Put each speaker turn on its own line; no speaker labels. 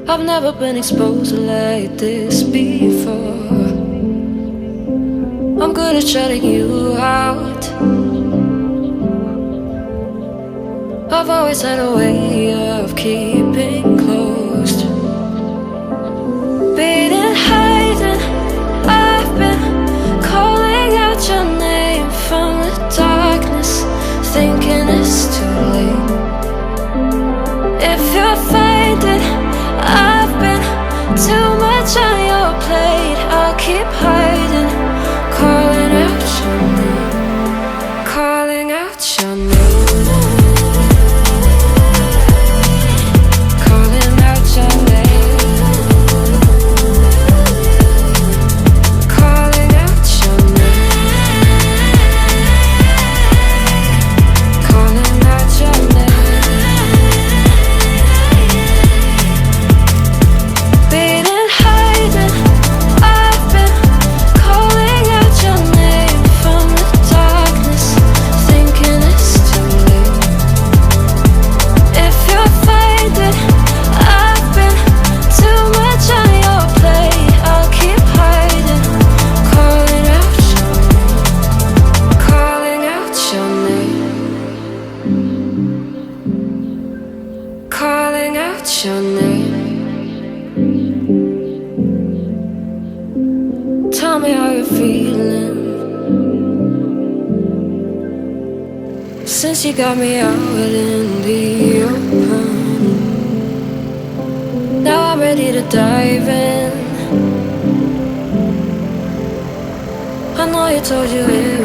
I've never been exposed like this before. I'm good at shutting you out. I've always had a way of keeping closed. Beating, hiding, I've been calling out your name from the darkness, thinking it's too late. If you're faded, I've been too much on your plate. I'll keep hiding, calling out your name, calling out your name. Calling out your name. Tell me how you're feeling since you got me out in the open. Now I'm ready to dive in. I know you told you it